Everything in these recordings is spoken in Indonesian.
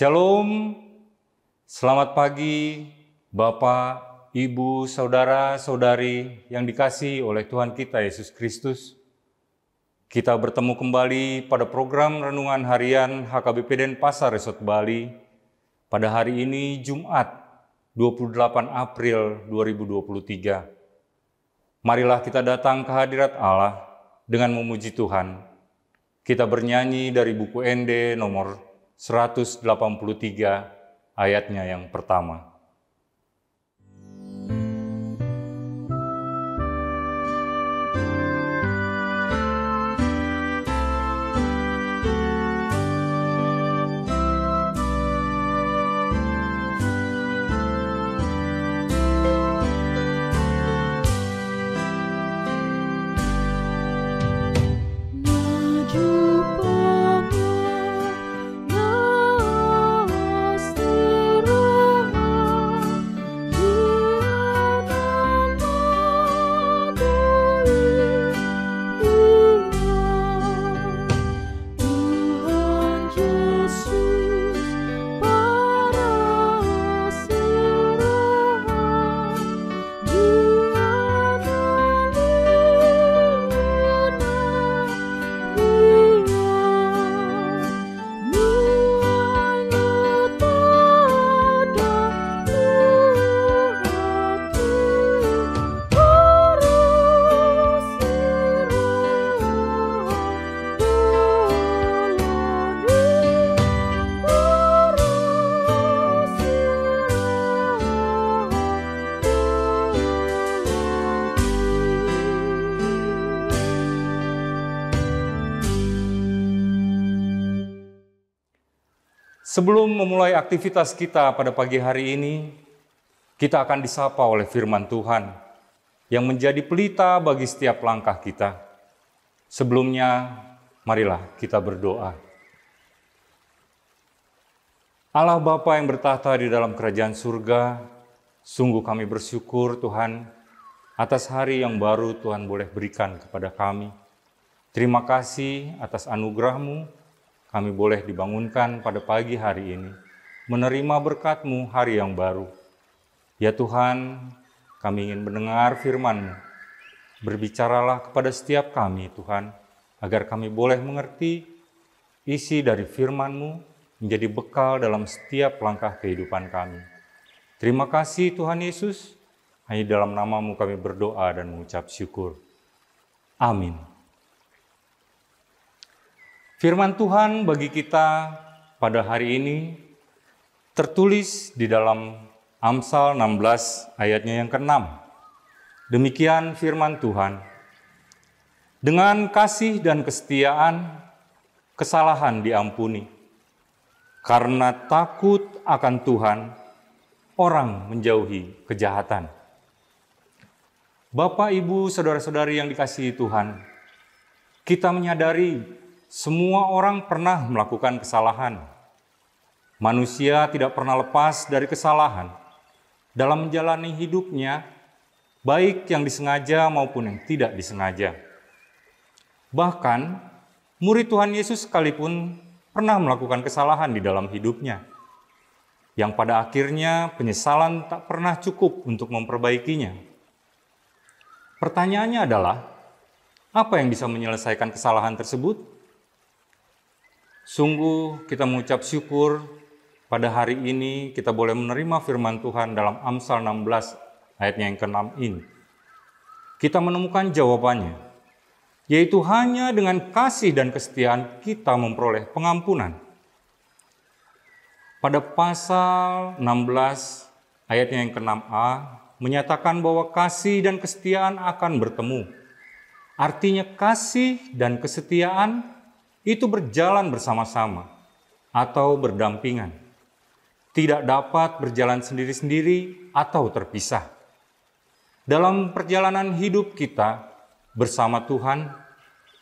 Shalom, selamat pagi Bapak, Ibu, Saudara-saudari yang dikasihi oleh Tuhan kita Yesus Kristus. Kita bertemu kembali pada program Renungan Harian HKBP Denpasar Resort Bali pada hari ini Jumat 28 April 2023. Marilah kita datang ke hadirat Allah dengan memuji Tuhan. Kita bernyanyi dari buku ND nomor 183 ayatnya yang pertama. Sebelum memulai aktivitas kita pada pagi hari ini, kita akan disapa oleh firman Tuhan yang menjadi pelita bagi setiap langkah kita. Sebelumnya, marilah kita berdoa. Allah Bapa yang bertahta di dalam kerajaan surga, sungguh kami bersyukur Tuhan atas hari yang baru Tuhan boleh berikan kepada kami. Terima kasih atas anugerah-Mu. Kami boleh dibangunkan pada pagi hari ini, menerima berkat-Mu hari yang baru. Ya Tuhan, kami ingin mendengar firman-Mu. Berbicaralah kepada setiap kami Tuhan, agar kami boleh mengerti isi dari firman-Mu menjadi bekal dalam setiap langkah kehidupan kami. Terima kasih Tuhan Yesus, hanya dalam nama-Mu kami berdoa dan mengucap syukur. Amin. Firman Tuhan bagi kita pada hari ini tertulis di dalam Amsal 16 ayatnya yang ke-6. Demikian firman Tuhan. Dengan kasih dan kesetiaan, kesalahan diampuni. Karena takut akan Tuhan, orang menjauhi kejahatan. Bapak, Ibu, Saudara-saudari yang dikasihi Tuhan, kita menyadari semua orang pernah melakukan kesalahan. Manusia tidak pernah lepas dari kesalahan dalam menjalani hidupnya, baik yang disengaja maupun yang tidak disengaja. Bahkan, murid Tuhan Yesus sekalipun pernah melakukan kesalahan di dalam hidupnya, yang pada akhirnya penyesalan tak pernah cukup untuk memperbaikinya. Pertanyaannya adalah, apa yang bisa menyelesaikan kesalahan tersebut? Sungguh kita mengucap syukur pada hari ini kita boleh menerima firman Tuhan dalam Amsal 16 ayatnya yang ke-6 ini. Kita menemukan jawabannya, yaitu hanya dengan kasih dan kesetiaan kita memperoleh pengampunan. Pada pasal 16 ayatnya yang ke-6a menyatakan bahwa kasih dan kesetiaan akan bertemu. Artinya kasih dan kesetiaan itu berjalan bersama-sama atau berdampingan. Tidak dapat berjalan sendiri-sendiri atau terpisah. Dalam perjalanan hidup kita bersama Tuhan,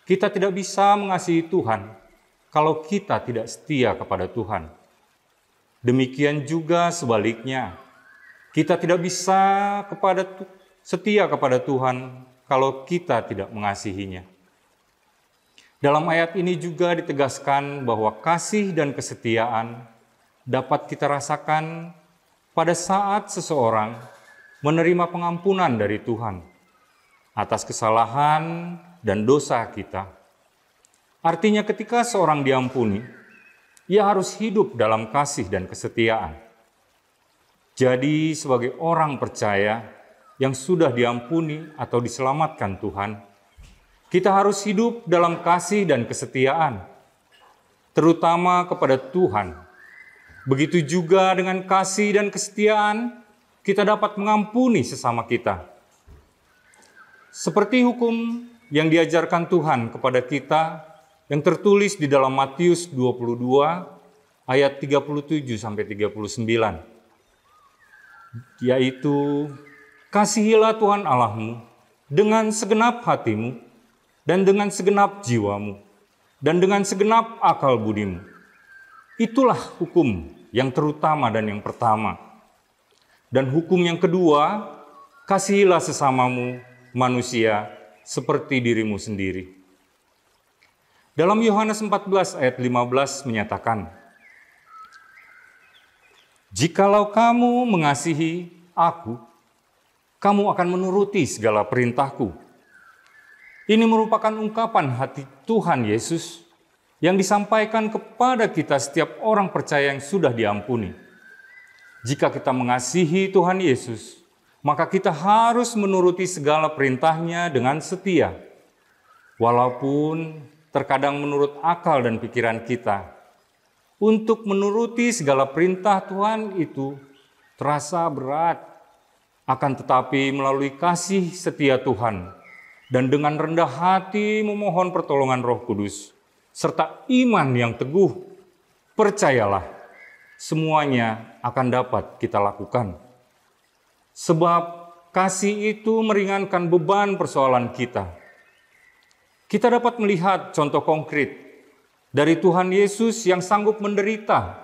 kita tidak bisa mengasihi Tuhan kalau kita tidak setia kepada Tuhan. Demikian juga sebaliknya, kita tidak bisa setia kepada Tuhan kalau kita tidak mengasihinya. Dalam ayat ini juga ditegaskan bahwa kasih dan kesetiaan dapat kita rasakan pada saat seseorang menerima pengampunan dari Tuhan atas kesalahan dan dosa kita. Artinya ketika seorang diampuni, ia harus hidup dalam kasih dan kesetiaan. Jadi sebagai orang percaya yang sudah diampuni atau diselamatkan Tuhan, kita harus hidup dalam kasih dan kesetiaan, terutama kepada Tuhan. Begitu juga dengan kasih dan kesetiaan, kita dapat mengampuni sesama kita. Seperti hukum yang diajarkan Tuhan kepada kita, yang tertulis di dalam Matius 22 ayat 37-39, yaitu, kasihilah Tuhan Allahmu dengan segenap hatimu, dan dengan segenap jiwamu, dan dengan segenap akal budimu. Itulah hukum yang terutama dan yang pertama. Dan hukum yang kedua, kasihilah sesamamu manusia seperti dirimu sendiri. Dalam Yohanes 14 ayat 15 menyatakan, jikalau kamu mengasihi aku, kamu akan menuruti segala perintahku. Ini merupakan ungkapan hati Tuhan Yesus yang disampaikan kepada kita setiap orang percaya yang sudah diampuni. Jika kita mengasihi Tuhan Yesus, maka kita harus menuruti segala perintahnya dengan setia. Walaupun terkadang menurut akal dan pikiran kita, untuk menuruti segala perintah Tuhan itu terasa berat. Akan tetapi melalui kasih setia Tuhan dan dengan rendah hati memohon pertolongan Roh Kudus, serta iman yang teguh, percayalah, semuanya akan dapat kita lakukan. Sebab kasih itu meringankan beban persoalan kita. Kita dapat melihat contoh konkret dari Tuhan Yesus yang sanggup menderita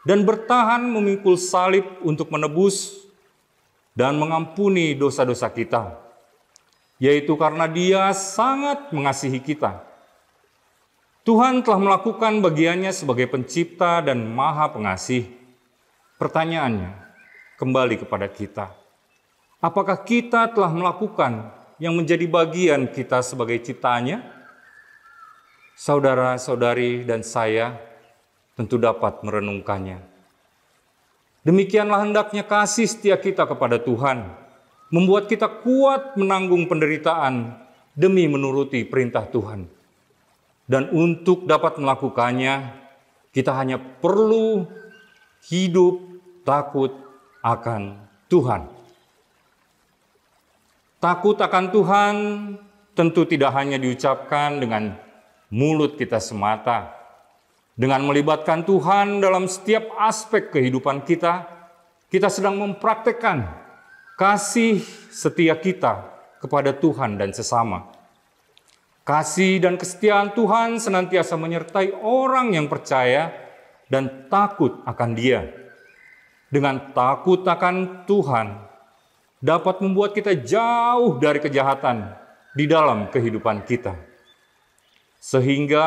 dan bertahan memikul salib untuk menebus dan mengampuni dosa-dosa kita, yaitu karena Dia sangat mengasihi kita. Tuhan telah melakukan bagiannya sebagai pencipta dan maha pengasih. Pertanyaannya kembali kepada kita. Apakah kita telah melakukan yang menjadi bagian kita sebagai ciptaannya? Saudara-saudari dan saya tentu dapat merenungkannya. Demikianlah hendaknya kasih setia kita kepada Tuhan, membuat kita kuat menanggung penderitaan demi menuruti perintah Tuhan. Dan untuk dapat melakukannya, kita hanya perlu hidup takut akan Tuhan. Takut akan Tuhan tentu tidak hanya diucapkan dengan mulut kita semata. Dengan melibatkan Tuhan dalam setiap aspek kehidupan kita, kita sedang mempraktekkan kasih setia kita kepada Tuhan dan sesama. Kasih dan kesetiaan Tuhan senantiasa menyertai orang yang percaya dan takut akan Dia. Dengan takut akan Tuhan, dapat membuat kita jauh dari kejahatan di dalam kehidupan kita. Sehingga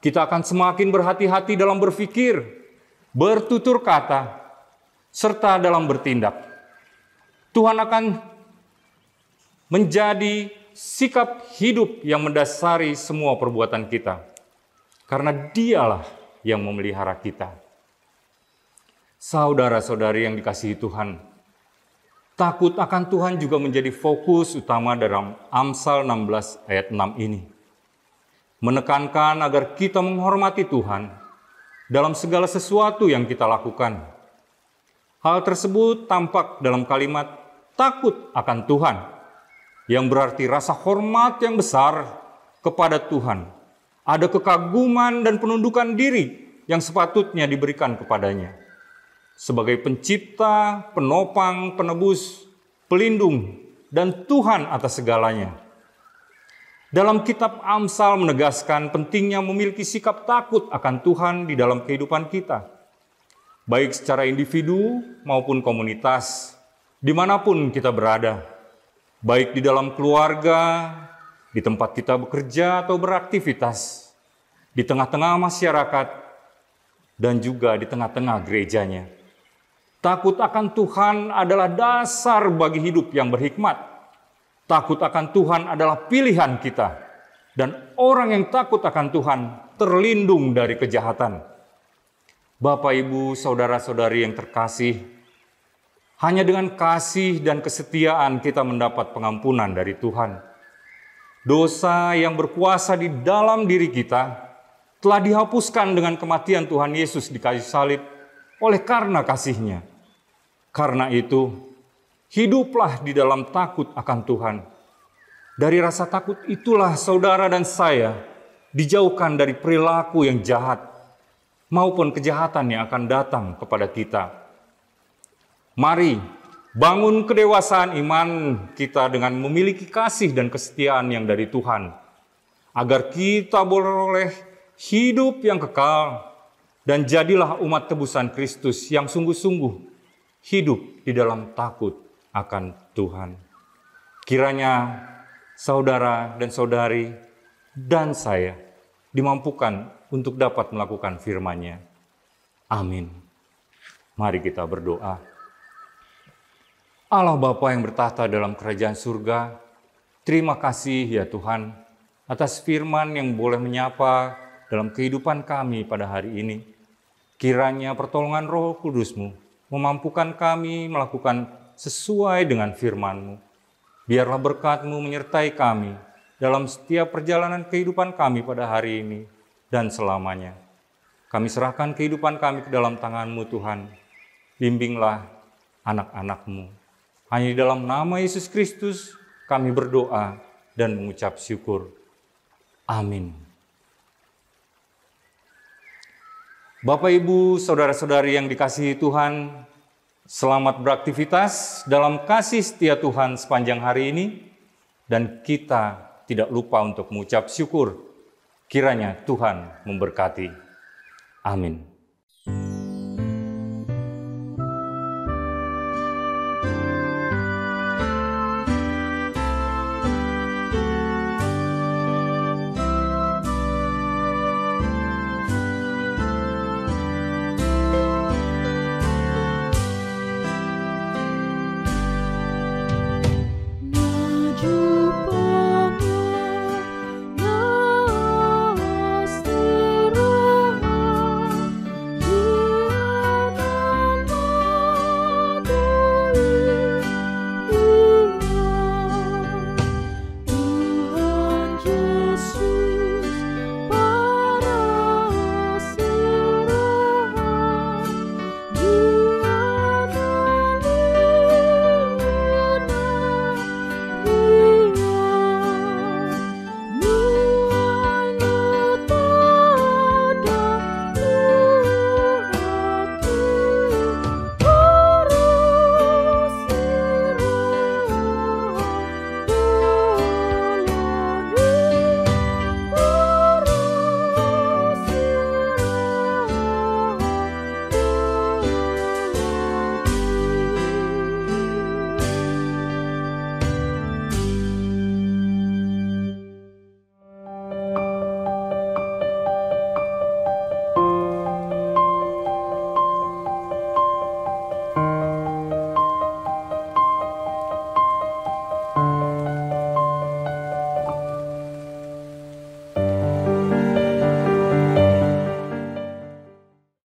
kita akan semakin berhati-hati dalam berpikir, bertutur kata, serta dalam bertindak. Tuhan akan menjadi sikap hidup yang mendasari semua perbuatan kita. Karena Dialah yang memelihara kita. Saudara-saudari yang dikasihi Tuhan, takut akan Tuhan juga menjadi fokus utama dalam Amsal 16 ayat 6 ini. Menekankan agar kita menghormati Tuhan dalam segala sesuatu yang kita lakukan. Hal tersebut tampak dalam kalimat takut akan Tuhan, yang berarti rasa hormat yang besar kepada Tuhan. Ada kekaguman dan penundukan diri yang sepatutnya diberikan kepadanya. Sebagai pencipta, penopang, penebus, pelindung, dan Tuhan atas segalanya. Dalam kitab Amsal menegaskan pentingnya memiliki sikap takut akan Tuhan di dalam kehidupan kita. Baik secara individu maupun komunitas, dimanapun kita berada. Baik di dalam keluarga, di tempat kita bekerja atau beraktivitas, di tengah-tengah masyarakat, dan juga di tengah-tengah gerejanya. Takut akan Tuhan adalah dasar bagi hidup yang berhikmat. Takut akan Tuhan adalah pilihan kita. Dan orang yang takut akan Tuhan terlindung dari kejahatan. Bapak, Ibu, saudara-saudari yang terkasih, hanya dengan kasih dan kesetiaan kita mendapat pengampunan dari Tuhan. Dosa yang berkuasa di dalam diri kita telah dihapuskan dengan kematian Tuhan Yesus di kayu salib oleh karena kasih-Nya. Karena itu, hiduplah di dalam takut akan Tuhan. Dari rasa takut itulah saudara dan saya dijauhkan dari perilaku yang jahat maupun kejahatan yang akan datang kepada kita. Mari bangun kedewasaan iman kita dengan memiliki kasih dan kesetiaan yang dari Tuhan, agar kita boleh hidup yang kekal dan jadilah umat tebusan Kristus yang sungguh-sungguh hidup di dalam takut akan Tuhan. Kiranya saudara dan saudari dan saya dimampukan untuk dapat melakukan firman-Nya. Amin. Mari kita berdoa. Allah Bapa yang bertahta dalam kerajaan surga, terima kasih ya Tuhan atas firman yang boleh menyapa dalam kehidupan kami pada hari ini. Kiranya pertolongan Roh Kudus-Mu memampukan kami melakukan sesuai dengan firman-Mu. Biarlah berkat-Mu menyertai kami dalam setiap perjalanan kehidupan kami pada hari ini dan selamanya. Kami serahkan kehidupan kami ke dalam tangan-Mu Tuhan. Bimbinglah anak-anak-Mu. Hanya di dalam nama Yesus Kristus kami berdoa dan mengucap syukur. Amin. Bapak, Ibu, saudara-saudari yang dikasihi Tuhan, selamat beraktivitas dalam kasih setia Tuhan sepanjang hari ini. Dan kita tidak lupa untuk mengucap syukur. Kiranya Tuhan memberkati. Amin.